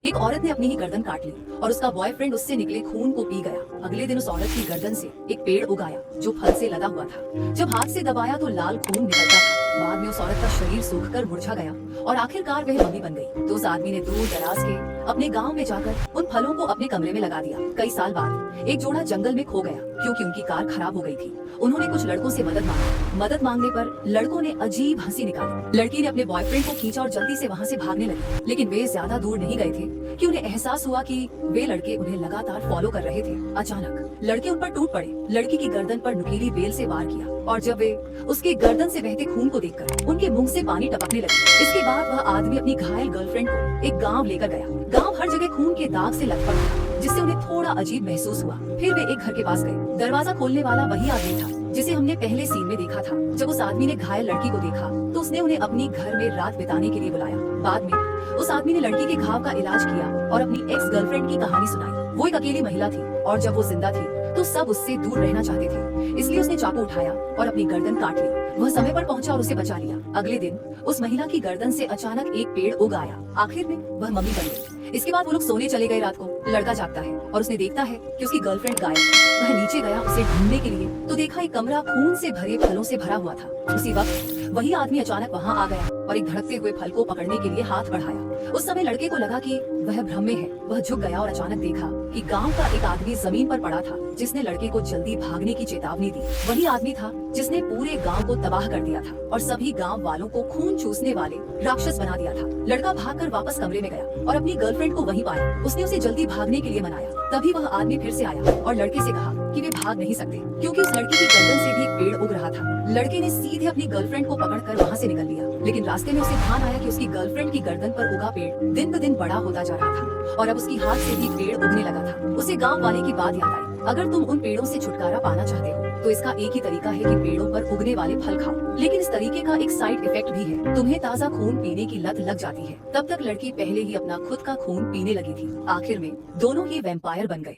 एक औरत ने अपनी ही गर्दन काट ली और उसका बॉयफ्रेंड उससे निकले खून को पी गया। अगले दिन उस औरत की गर्दन से एक पेड़ उगाया जो फल से लदा हुआ था। जब हाथ से दबाया तो लाल खून निकलता था। बाद में उस औरत का शरीर सूखकर मुरझा गया और आखिरकार वह मम्मी बन गई। तो उस आदमी ने दूर दराज के अपने गांव में जाकर उन फलों को अपने कमरे में लगा दिया। कई साल बाद एक जोड़ा जंगल में खो गया क्योंकि उनकी कार खराब हो गई थी। उन्होंने कुछ लड़कों से मदद मांगी। मदद मांगने पर लड़कों ने अजीब हंसी निकाली। लड़की ने अपने बॉयफ्रेंड को खींचा और जल्दी से वहाँ से भागने लगी, लेकिन वे ज्यादा दूर नहीं गए थे कि उन्हें एहसास हुआ कि वे लड़के उन्हें लगातार फॉलो कर रहे थे। अचानक लड़के उन पर टूट पड़े। लड़की की गर्दन पर नुकीली बेल से वार किया और जब वे उसके गर्दन से बहते खून को देखकर उनके मुंह से पानी टपकने लगा। इसके बाद वह आदमी अपनी घायल गर्लफ्रेंड को एक गांव लेकर गया। गांव हर जगह खून के दाग से लथपथ था, जिससे उन्हें थोड़ा अजीब महसूस हुआ। फिर वे एक घर के पास गए। दरवाजा खोलने वाला वही आदमी था जिसे हमने पहले सीन में देखा था। जब उस आदमी ने घायल लड़की को देखा तो उसने उन्हें अपनी घर में रात बिताने के लिए बुलाया। बाद में उस आदमी ने लड़की के घाव का इलाज किया और अपनी एक्स गर्लफ्रेंड की कहानी सुनाई। वो एक अकेली महिला थी और जब वो जिंदा थी तो सब उससे दूर रहना चाहते थे, इसलिए उसने चाकू उठाया और अपनी गर्दन काट ली। वह समय पर पहुंचा और उसे बचा लिया। अगले दिन उस महिला की गर्दन से अचानक एक पेड़ उग आया। आखिर में वह मम्मी बन गई। इसके बाद वो लोग सोने चले गए। रात को लड़का जागता है और उसने देखता है कि उसकी गर्लफ्रेंड गायब है। वह नीचे गया उसे ढूंढने के लिए तो देखा एक कमरा खून से भरे फलों से भरा हुआ था। उसी वक्त वही आदमी अचानक वहाँ आ गया और एक धड़कते हुए फल को पकड़ने के लिए हाथ बढ़ाया। उस समय लड़के को लगा कि वह भ्रम में है। वह झुक गया और अचानक देखा कि गांव का एक आदमी जमीन पर पड़ा था, जिसने लड़के को जल्दी भागने की चेतावनी दी। वही आदमी था जिसने पूरे गांव को तबाह कर दिया था और सभी गांव वालों को खून चूसने वाले राक्षस बना दिया था। लड़का भागकर वापस कमरे में गया और अपनी गर्लफ्रेंड को वहीं पाया। उसने उसे जल्दी भागने के लिए मनाया। तभी वह आदमी फिर से आया और लड़के से कहा कि वे भाग नहीं सकते क्योंकि उस लड़की की गर्दन से भी एक पेड़ उग रहा था। लड़के ने सीधे अपनी गर्लफ्रेंड को पकड़कर वहाँ से निकल लिया, लेकिन रास्ते में उसे ध्यान आया कि उसकी गर्लफ्रेंड की गर्दन पर उगा पेड़ दिन ब दिन बड़ा होता जा रहा था और अब उसकी हाथ से भी पेड़ उगने लगा था। उसे गाँव वाले की बात याद आई, अगर तुम उन पेड़ों से छुटकारा पाना चाहते हो तो इसका एक ही तरीका है कि पेड़ों पर उगने वाले फल खाओ। लेकिन इस तरीके का एक साइड इफेक्ट भी है, तुम्हें ताज़ा खून पीने की लत लग जाती है। तब तक लड़की पहले ही अपना खुद का खून पीने लगी थी। आखिर में दोनों ही वैम्पायर बन गए।